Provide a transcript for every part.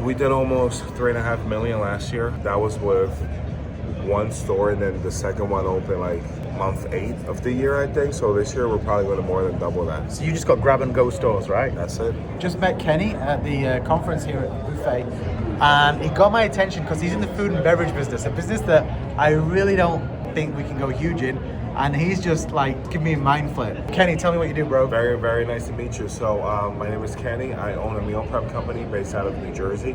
We did almost 3.5 million last year. That was with one store, and then the second one opened like month 8 of the year, I think. So this year we're probably going to more than double that. So you just got grab and go stores, right? That's it. Just met Kenny at the conference here at the buffet, and he got my attention because he's in the food and beverage business, a business that I really don't think we can go huge in. And he's just like giving me a mind flip. Kenny, tell me what you do, bro. Very, very nice to meet you. So my name is Kenny. I own a meal prep company based out of New Jersey.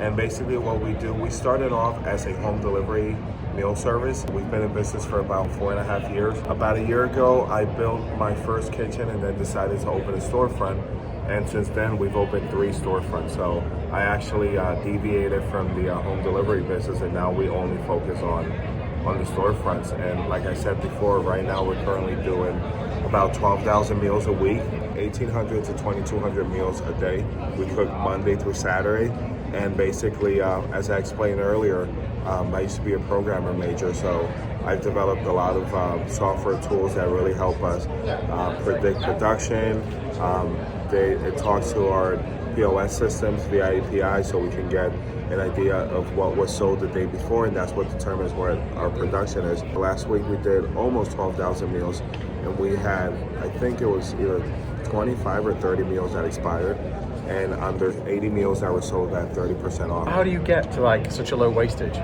And basically what we do, we started off as a home delivery meal service. We've been in business for about 4.5 years. About a year ago, I built my first kitchen and then decided to open a storefront. And since then, we've opened 3 storefronts. So I actually deviated from the home delivery business, and now we only focus on the storefronts. And like I said before, right now we're currently doing about 12,000 meals a week, 1,800 to 2,200 meals a day. We cook Monday through Saturday. And basically, as I explained earlier, I used to be a programmer major, so I've developed a lot of software tools that really help us predict production. It talks to our POS systems via API, so we can get an idea of what was sold the day before, and that's what determines what our production is. Last week we did almost 12,000 meals, and we had, I think it was either 25 or 30 meals that expired, and under 80 meals that were sold at 30% off. How do you get to like such a low wastage?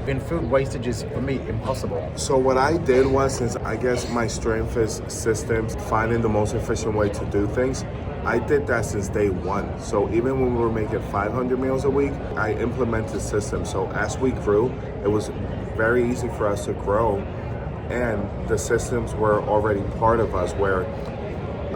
In food, wastage is, for me, impossible. So what I did was, since I guess my strength is systems, finding the most efficient way to do things, I did that since day one. So even when we were making 500 meals a week, I implemented systems. So as we grew, it was very easy for us to grow, and the systems were already part of us, where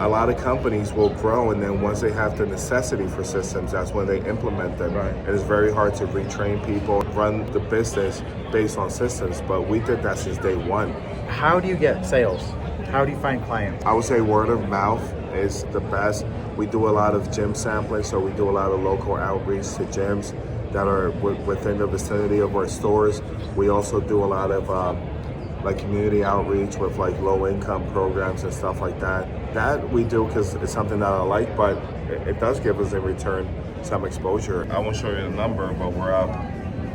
a lot of companies will grow, and then once they have the necessity for systems, that's when they implement them. Right. And it's very hard to retrain people, run the business based on systems, but we did that since day one. How do you get sales? How do you find clients? I would say word of mouth is the best. We do a lot of gym sampling, so we do a lot of local outreach to gyms that are within the vicinity of our stores. We also do a lot of like community outreach with like low income programs and stuff like that. That we do because it's something that I like, but it does give us in return some exposure. I won't show you the number, but we're up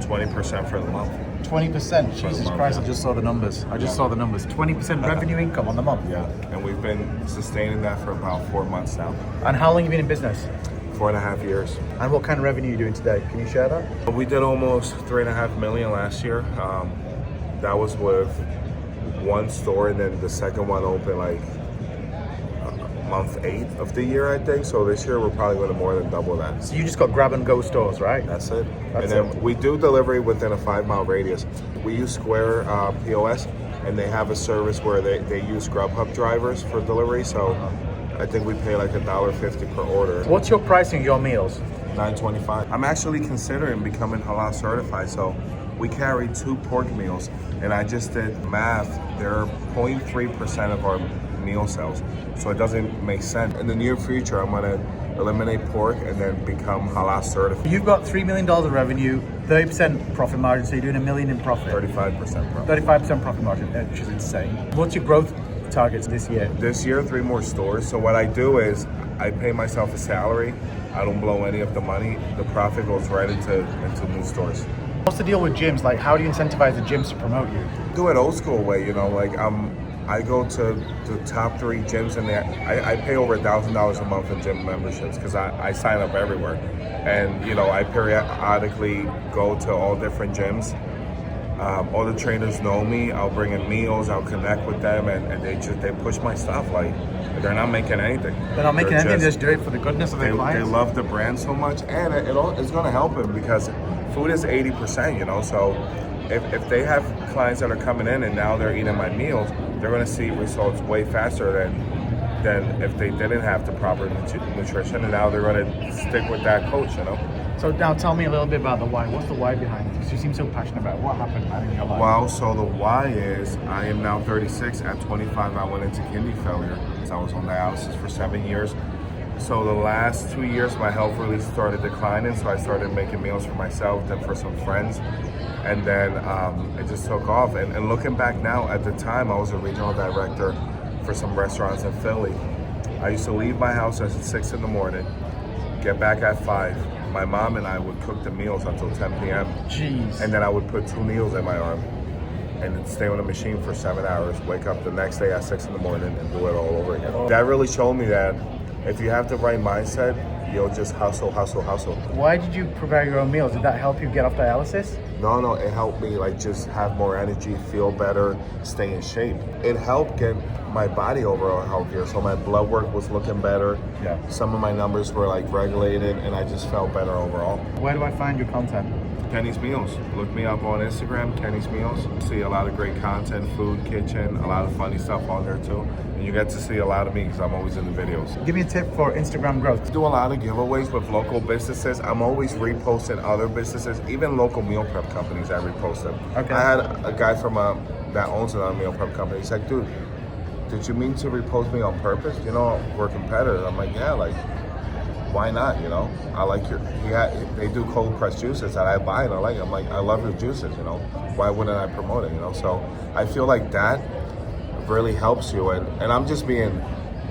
20% for the month. 20%. Jesus Christ, I just saw the numbers. 20% revenue income on the month. Yeah, and we've been sustaining that for about 4 months now. And how long have you been in business? 4.5 years. And what kind of revenue are you doing today? Can you share that? We did almost 3.5 million last year. That was with one store, and then the second one opened like month 8 of the year, I think. So this year we're probably going to more than double that. So you just got grab and go stores, right? That's it. And then we do delivery within a 5-mile radius. We use Square POS, and they have a service where they use Grubhub drivers for delivery. So I think we pay like $1.50 per order. What's your pricing of your meals? $9.25. I'm actually considering becoming halal certified. So we carry 2 pork meals, and I just did math. They're 0.3% of our meal sales, so it doesn't make sense. In the near future, I'm gonna eliminate pork and then become halal certified. You've got $3 million of revenue, 30% profit margin, so you're doing $1 million in profit. 35% profit. 35% profit margin, which is insane. What's your growth targets this year? This year, 3 more stores. So what I do is I pay myself a salary. I don't blow any of the money. The profit goes right into new stores. What's the deal with gyms? Like, how do you incentivize the gyms to promote you? Do it old school way, you know, like I go to the top 3 gyms, and I pay over $1,000 a month in gym memberships because I sign up everywhere. And, you know, I periodically go to all different gyms. All the trainers know me. I'll bring in meals, I'll connect with them, and they push my stuff. Like, they're not making anything. They're not making anything, just do it for the goodness of their clients. They love the brand so much, and it's going to help them because food is 80%, you know, so if they have clients that are coming in and now they're eating my meals, they're going to see results way faster than if they didn't have the proper nutrition, and now they're going to stick with that coach, you know. So now tell me a little bit about the why. What's the why behind it? Because you seem so passionate about it. What happened, man, in your life? Well, so the why is I am now 36. At 25, I went into kidney failure. So I was on dialysis for 7 years. So the last 2 years, my health really started declining. So I started making meals for myself, then for some friends. And then it just took off. And looking back now, at the time, I was a regional director for some restaurants in Philly. I used to leave my house at 6 in the morning, get back at 5, my mom and I would cook the meals until 10 p.m. Jeez. And then I would put 2 needles in my arm and then stay on the machine for 7 hours, wake up the next day at 6 in the morning and do it all over again. That really showed me that if you have the right mindset, you'll just hustle. Why did you prepare your own meals? Did that help you get off dialysis? No, it helped me like just have more energy, feel better, stay in shape. It helped get my body overall healthier. So my blood work was looking better. Yeah. Some of my numbers were like regulated and I just felt better overall. Where do I find your content? Kenny's Meals. Look me up on Instagram, Kenny's Meals. See a lot of great content, food, kitchen, a lot of funny stuff on there too. And you get to see a lot of me because I'm always in the videos. Give me a tip for Instagram growth. Do a lot of giveaways with local businesses. I'm always reposting other businesses, even local meal prep companies. I repost them. Okay. I had a guy from that owns another meal prep company. He's like, dude, did you mean to repost me on purpose? You know, we're competitors. I'm like, yeah, like, why not? You know, I like they do cold pressed juices that I buy and I like. I'm like, I love your juices. You know, why wouldn't I promote it? You know, so I feel like that really helps you. And I'm just being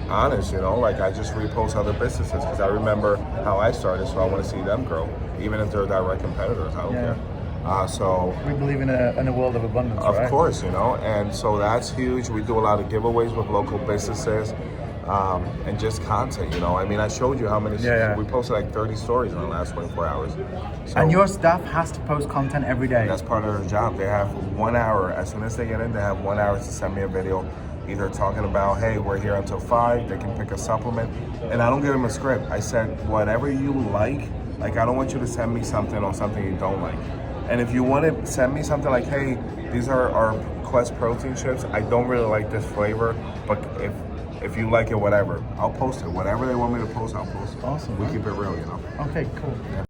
honest. You know, like I just repost other businesses because I remember how I started, so I want to see them grow, even if they're direct competitors. I don't care. So we believe in a world of abundance, of right? course, you know, and so that's huge. We do a lot of giveaways with local businesses. And just content, you know. I mean, I showed you how many. We posted like 30 stories in the last 24 hours. So and your staff has to post content every day. That's part of their job. They have 1 hour. As soon as they get in, they have 1 hour to send me a video, either talking about, hey, we're here until 5. They can pick a supplement, and I don't give them a script. I said whatever you like. Like I don't want you to send me something on something you don't like. And if you want to send me something like, hey, these are our Quest protein chips. I don't really like this flavor, but if you like it, whatever, I'll post it. Whatever they want me to post, I'll post it. Awesome. We keep it real, you know. Okay, cool. Yeah.